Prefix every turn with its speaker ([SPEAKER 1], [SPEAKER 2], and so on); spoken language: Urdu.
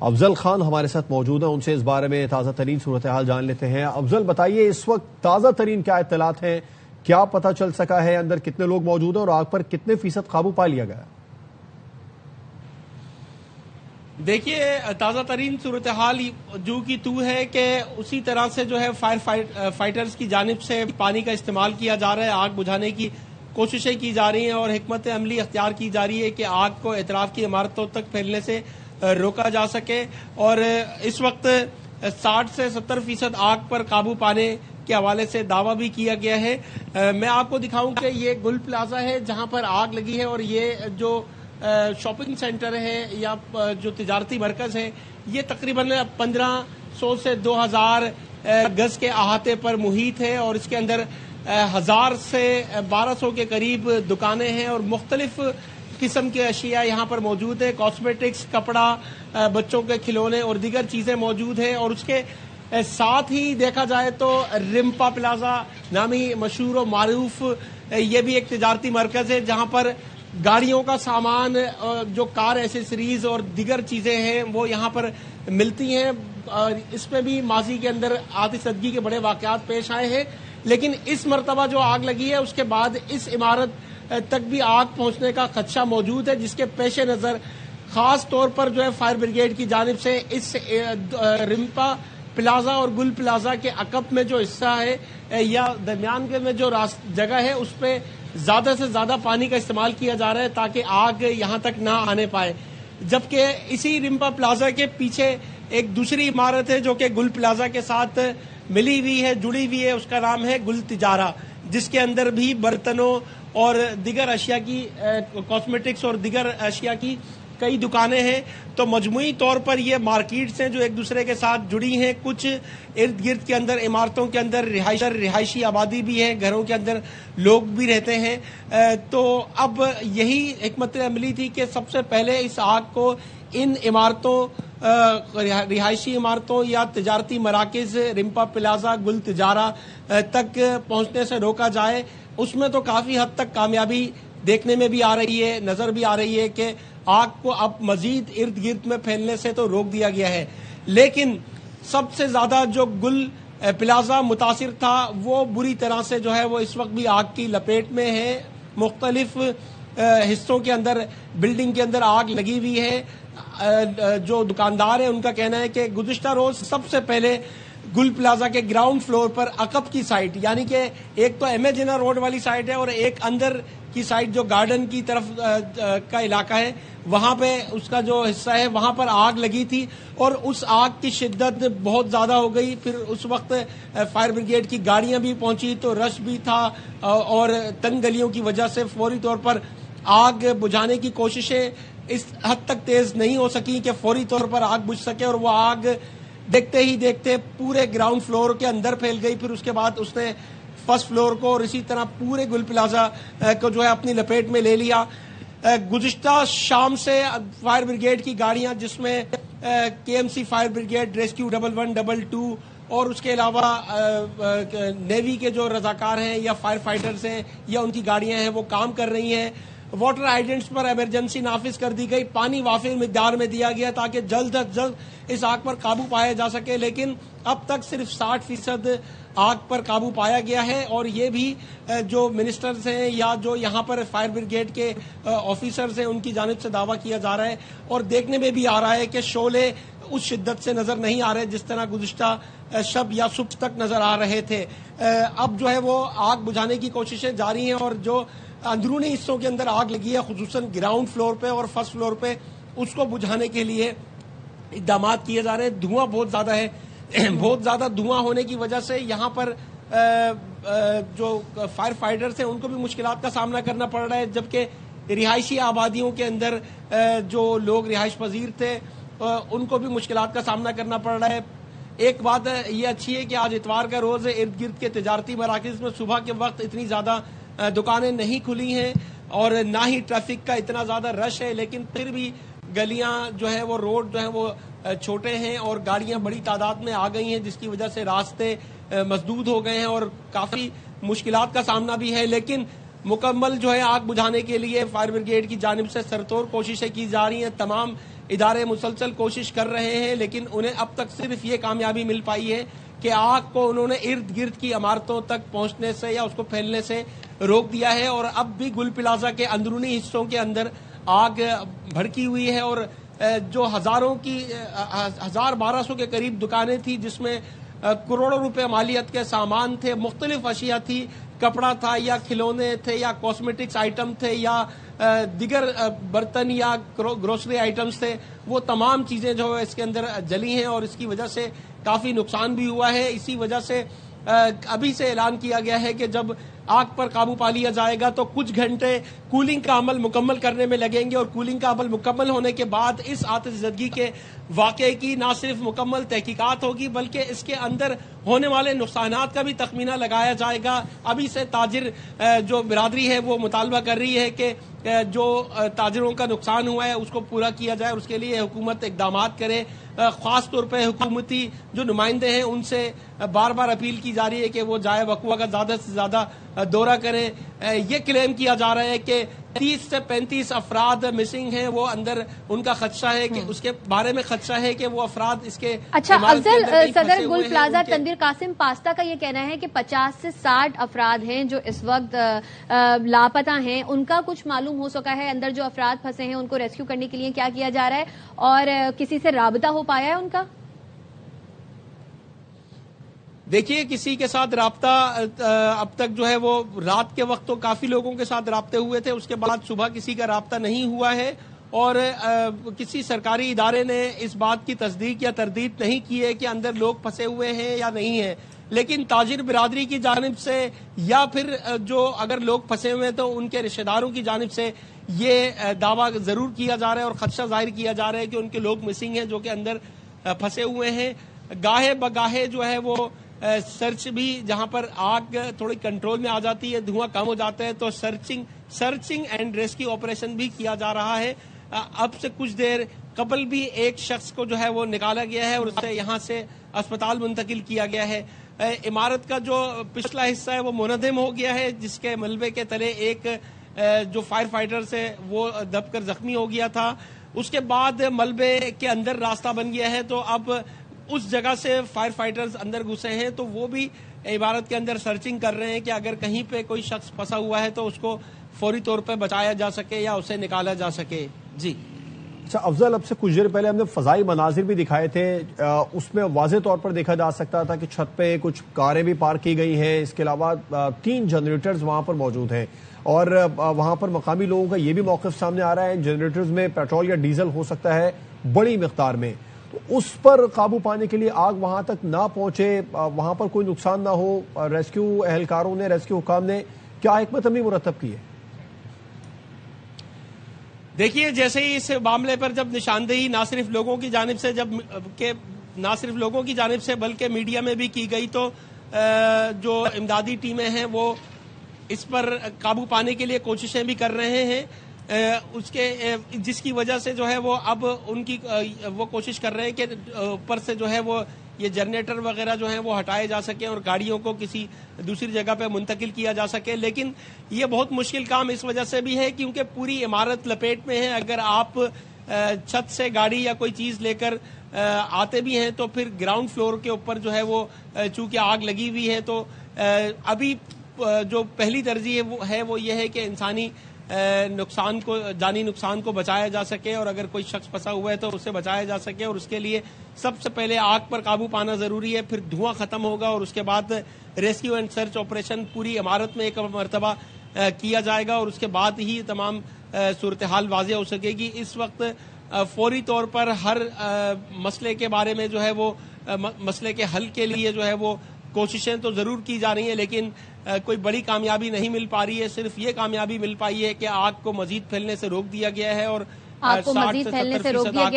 [SPEAKER 1] افضل خان ہمارے ساتھ موجود ہیں، ان سے اس بارے میں تازہ ترین صورتحال جان لیتے ہیں۔ افضل بتائیے، اس وقت تازہ ترین کیا اطلاعات ہیں، کیا پتہ چل سکا ہے، اندر کتنے لوگ موجود ہیں اور آگ پر کتنے فیصد قابو پا لیا گیا؟
[SPEAKER 2] دیکھیے، تازہ ترین صورتحال جو کی تو ہے کہ اسی طرح سے جو ہے فائر فائٹرز کی جانب سے پانی کا استعمال کیا جا رہا ہے، آگ بجھانے کی کوششیں کی جا رہی ہیں اور حکمت عملی اختیار کی جا رہی ہے کہ آگ کو اطراف کی عمارتوں تک پھیلنے سے روکا جا سکے۔ اور اس وقت 60 سے 70% آگ پر قابو پانے کے حوالے سے دعویٰ بھی کیا گیا ہے۔ میں آپ کو دکھاؤں کہ یہ گل پلازا ہے جہاں پر آگ لگی ہے، اور یہ جو شاپنگ سینٹر ہے یا جو تجارتی مرکز ہے، یہ تقریباً 1500 سے 2000 گز کے احاطے پر محیط ہے، اور اس کے اندر 1000 سے 1200 کے قریب دکانیں ہیں اور مختلف قسم کے اشیاء یہاں پر موجود ہے۔ کاسمیٹکس، کپڑا، بچوں کے کھلونے اور دیگر چیزیں موجود ہیں، اور اس کے ساتھ ہی دیکھا جائے تو رمپا پلازا نامی مشہور و معروف یہ بھی ایک تجارتی مرکز ہے جہاں پر گاڑیوں کا سامان، جو کار ایسیسریز اور دیگر چیزیں ہیں وہ یہاں پر ملتی ہیں۔ اس میں بھی ماضی کے اندر آتش زدگی کے بڑے واقعات پیش آئے ہیں، لیکن اس مرتبہ جو آگ لگی ہے اس کے بعد اس عمارت تک بھی آگ پہنچنے کا خدشہ موجود ہے، جس کے پیش نظر خاص طور پر جو ہے فائر بریگیڈ کی جانب سے اس رمپا پلازا اور گل پلازا کے عقب میں جو حصہ ہے یا درمیان کے میں جو جگہ ہے اس پہ زیادہ سے زیادہ پانی کا استعمال کیا جا رہا ہے تاکہ آگ یہاں تک نہ آنے پائے۔ جبکہ اسی رمپا پلازا کے پیچھے ایک دوسری عمارت ہے جو کہ گل پلازا کے ساتھ ملی ہوئی ہے، جڑی ہوئی ہے، اس کا نام ہے گل تجارہ، جس کے اندر بھی برتنوں اور دیگر اشیاء کی کاسمیٹکس اور دیگر اشیاء کی کئی دکانیں ہیں۔ تو مجموعی طور پر یہ مارکیٹس ہیں جو ایک دوسرے کے ساتھ جڑی ہیں۔ کچھ ارد گرد کے اندر عمارتوں کے اندر رہائشی آبادی بھی ہے، گھروں کے اندر لوگ بھی رہتے ہیں۔ تو اب یہی حکمت عملی تھی کہ سب سے پہلے اس آگ کو ان عمارتوں، رہائشی عمارتوں یا تجارتی مراکز رمپا پلازا گل تجارہ تک پہنچنے سے روکا جائے۔ اس میں تو کافی حد تک کامیابی دیکھنے میں بھی آ رہی ہے، نظر بھی آ رہی ہے کہ آگ کو اب مزید ارد گرد میں پھیلنے سے تو روک دیا گیا ہے، لیکن سب سے زیادہ جو گل پلازا متاثر تھا وہ بری طرح سے جو ہے وہ اس وقت بھی آگ کی لپیٹ میں ہے۔ مختلف حصوں کے اندر، بلڈنگ کے اندر آگ لگی ہوئی ہے۔ جو دکاندار ہیں ان کا کہنا ہے کہ گزشتہ روز سب سے پہلے گل پلازا کے گراؤنڈ فلور پر عقب کی سائٹ، یعنی کہ ایک تو ایم اے جناح روڈ والی سائٹ ہے اور ایک اندر کی سائٹ جو گارڈن کی طرف کا علاقہ ہے، وہاں پہ اس کا جو حصہ ہے وہاں پر آگ لگی تھی، اور اس آگ کی شدت بہت زیادہ ہو گئی۔ پھر اس وقت فائر بریگیڈ کی گاڑیاں بھی پہنچی تو رش بھی تھا، اور تنگ گلیوں کی وجہ سے فوری طور پر آگ بجھانے کی کوششیں اس حد تک تیز نہیں ہو سکی کہ فوری طور پر آگ بجھ سکے، اور وہ آگ دیکھتے ہی دیکھتے پورے گراؤنڈ فلور کے اندر پھیل گئی۔ پھر اس کے بعد اس نے فرسٹ فلور کو اور اسی طرح پورے گل پلازا کو جو ہے اپنی لپیٹ میں لے لیا۔ گزشتہ شام سے فائر بریگیڈ کی گاڑیاں، جس میں K M C fire brigade rescue 1112 اور اس کے علاوہ نیوی کے جو رضاکار ہیں یا فائر فائٹرز ہیں یا ان کی گاڑیاں ہیں، وہ کام کر رہی ہیں۔ واٹر ہائیڈرنٹس پر ایمرجنسی نافذ کر دی گئی، پانی وافر مقدار میں دیا گیا تاکہ جلد از جلد اس آگ پر قابو پایا جا سکے، لیکن اب تک صرف 60% آگ پر قابو پایا گیا ہے۔ اور یہ بھی جو منسٹرز ہیں یا جو یہاں پر فائر بریگیڈ کے آفیسرز ہیں ان کی جانب سے دعویٰ کیا جا رہا ہے، اور دیکھنے میں بھی آ رہا ہے کہ شعلے اس شدت سے نظر نہیں آ رہے جس طرح گزشتہ شب یا صبح تک نظر آ رہے تھے۔ اب جو ہے وہ آگ بجھانے کی کوششیں جاری ہیں، اور جو اندرونی حصوں کے اندر آگ لگی ہے خصوصاً گراؤنڈ فلور پہ اور فرسٹ فلور پہ، اس کو بجھانے کے لیے اقدامات کیے جا رہے ہیں۔ دھواں بہت زیادہ ہے، بہت زیادہ دھواں ہونے کی وجہ سے یہاں پر جو فائر فائٹرز ہیں ان کو بھی مشکلات کا سامنا کرنا پڑ رہا ہے، جبکہ رہائشی آبادیوں کے اندر جو لوگ رہائش پذیر تھے ان کو بھی مشکلات کا سامنا کرنا پڑ رہا ہے۔ ایک بات یہ اچھی ہے کہ آج اتوار کا روز ہے، ارد گرد کے تجارتی مراکز میں صبح کے وقت اتنی زیادہ دکانیں نہیں کھلی ہیں اور نہ ہی ٹریفک کا اتنا زیادہ رش ہے، لیکن پھر بھی گلیاں جو ہے وہ روڈ جو ہے وہ چھوٹے ہیں اور گاڑیاں بڑی تعداد میں آ گئی ہیں، جس کی وجہ سے راستے مسدود ہو گئے ہیں اور کافی مشکلات کا سامنا بھی ہے۔ لیکن مکمل جو ہے آگ بجھانے کے لیے فائر بریگیڈ کی جانب سے سرتور کوششیں کی جا رہی ہیں۔ تمام ادارے مسلسل کوشش کر رہے ہیں، لیکن انہیں اب تک صرف یہ کامیابی مل پائی ہے کہ آگ کو انہوں نے ارد گرد کی عمارتوں تک پہنچنے سے یا اس کو پھیلنے سے روک دیا ہے، اور اب بھی گل پلازا کے اندرونی حصوں کے اندر آگ بھڑکی ہوئی ہے، اور جو ہزاروں کی 1200 کے قریب دکانیں تھیں جس میں کروڑوں روپے مالیت کے سامان تھے، مختلف اشیاء تھی، کپڑا تھا یا کھلونے تھے یا کاسمیٹکس آئٹم تھے یا دیگر برتن یا گروسری آئٹمز تھے، وہ تمام چیزیں جو ہے اس کے اندر جلی ہیں، اور اس کی وجہ سے کافی نقصان بھی ہوا ہے۔ اسی وجہ سے ابھی سے اعلان کیا گیا ہے کہ جب آگ پر قابو پا لیا جائے گا تو کچھ گھنٹے کولنگ کا عمل مکمل کرنے میں لگیں گے، اور کولنگ کا عمل مکمل ہونے کے بعد اس آتش زدگی کے واقعے کی نہ صرف مکمل تحقیقات ہوگی بلکہ اس کے اندر ہونے والے نقصانات کا بھی تخمینہ لگایا جائے گا۔ ابھی سے تاجر جو برادری ہے وہ مطالبہ کر رہی ہے کہ جو تاجروں کا نقصان ہوا ہے اس کو پورا کیا جائے، اور اس کے لیے حکومت اقدامات کرے۔ خاص طور پہ حکومتی جو نمائندے ہیں ان سے بار بار اپیل کی جا رہی ہے کہ وہ جائے وقوع کا زیادہ سے زیادہ دورہ کریں۔ یہ کلیم کیا جا رہا ہے کہ 30 سے 35 افراد مسنگ ہیں، وہ اندر ان کا خدشہ ہے کہ اس کے بارے میں خدشہ ہے کہ وہ افراد اس کے
[SPEAKER 3] اچھا افضل، صدر گل پلازا تنویر قاسم پاستا کا یہ کہنا ہے کہ 50 سے 60 افراد ہیں جو اس وقت لاپتہ ہیں، ان کا کچھ معلوم ہو سکا ہے؟ اندر جو افراد پھنسے ہیں ان کو ریسکیو کرنے کے لیے کیا کیا جا رہا ہے، اور کسی سے رابطہ ہو پایا ہے ان کا؟
[SPEAKER 2] دیکھیے کسی کے ساتھ رابطہ اب تک جو ہے وہ رات کے وقت تو کافی لوگوں کے ساتھ رابطے ہوئے تھے، اس کے بعد صبح کسی کا رابطہ نہیں ہوا ہے، اور کسی سرکاری ادارے نے اس بات کی تصدیق یا تردید نہیں کی ہے کہ اندر لوگ پھنسے ہوئے ہیں یا نہیں ہیں۔ لیکن تاجر برادری کی جانب سے یا پھر جو اگر لوگ پھنسے ہوئے ہیں تو ان کے رشتہ داروں کی جانب سے یہ دعویٰ ضرور کیا جا رہا ہے اور خدشہ ظاہر کیا جا رہا ہے کہ ان کے لوگ مسنگ ہیں جو کہ اندر پھنسے ہوئے ہیں۔ گاہے بگاہے جو ہے وہ سرچ بھی، جہاں پر آگ تھوڑی کنٹرول میں آ جاتی ہے، دھواں کم ہو جاتا ہے، تو سرچنگ اینڈ ریسکیو آپریشن بھی کیا جا رہا ہے۔ اب سے کچھ دیر قبل بھی ایک شخص کو جو ہے وہ نکالا گیا ہے اور اسے یہاں سے اسپتال منتقل کیا گیا ہے۔ عمارت کا جو پچھلا حصہ ہے وہ منہدم ہو گیا ہے، جس کے ملبے کے تلے ایک جو فائر فائٹر سے وہ دب کر زخمی ہو گیا تھا۔ اس کے بعد ملبے کے اندر راستہ بن گیا ہے، تو اب اس جگہ سے فائر فائٹرز اندر گھسے ہیں، تو وہ بھی عمارت کے اندر سرچنگ کر رہے ہیں کہ اگر کہیں پہ کوئی شخص پھنسا ہوا ہے تو اس کو فوری طور پہ بچایا جا سکے یا اسے نکالا جا سکے۔ جی
[SPEAKER 1] اچھا افضل، اب سے کچھ دیر پہلے ہم نے فضائی مناظر بھی دکھائے تھے، اس میں واضح طور پر دیکھا جا سکتا تھا کہ چھت پہ کچھ کاریں بھی پارک کی گئی ہیں، اس کے علاوہ 3 جنریٹرز وہاں پر موجود ہیں، اور وہاں پر مقامی لوگوں کا یہ بھی موقف سامنے آ رہا ہے جنریٹرز میں پیٹرول یا ڈیزل ہو سکتا ہے بڑی مقدار میں، تو اس پر قابو پانے کے لیے آگ وہاں تک نہ پہنچے، وہاں پر کوئی نقصان نہ ہو، ریسکیو اہلکاروں نے، ریسکیو حکام نے کیا حکمت عملی مرتب کی ہے؟
[SPEAKER 2] دیکھیے جیسے ہی اس معاملے پر جب نشاندہی نہ صرف لوگوں کی جانب سے بلکہ میڈیا میں بھی کی گئی، تو جو امدادی ٹیمیں ہیں وہ اس پر قابو پانے کے لیے کوششیں بھی کر رہے ہیں، جس کی وجہ سے جو ہے وہ اب ان کی وہ کوشش کر رہے ہیں کہ اوپر سے جو ہے وہ یہ جنریٹر وغیرہ جو ہیں وہ ہٹائے جا سکیں اور گاڑیوں کو کسی دوسری جگہ پہ منتقل کیا جا سکے، لیکن یہ بہت مشکل کام اس وجہ سے بھی ہے کیونکہ پوری عمارت لپیٹ میں ہے۔ اگر آپ چھت سے گاڑی یا کوئی چیز لے کر آتے بھی ہیں تو پھر گراؤنڈ فلور کے اوپر جو ہے وہ چونکہ آگ لگی ہوئی ہے، تو ابھی جو پہلی ترجیح ہے وہ یہ ہے کہ انسانی جانی نقصان کو بچایا جا سکے، اور اگر کوئی شخص پھنسا ہوا ہے تو اسے بچایا جا سکے، اور اس کے لیے سب سے پہلے آگ پر قابو پانا ضروری ہے، پھر دھواں ختم ہوگا اور اس کے بعد ریسکیو اینڈ سرچ آپریشن پوری عمارت میں ایک مرتبہ کیا جائے گا، اور اس کے بعد ہی تمام صورتحال واضح ہو سکے گی۔ اس وقت فوری طور پر ہر مسئلے کے بارے میں جو ہے وہ مسئلے کے حل کے لیے جو ہے وہ کوششیں تو ضرور کی جا رہی ہیں، لیکن کوئی بڑی کامیابی نہیں مل پا رہی ہے۔ صرف یہ کامیابی مل پائی ہے کہ آگ کو مزید پھیلنے سے روک دیا گیا ہے، اور 60 سے 70%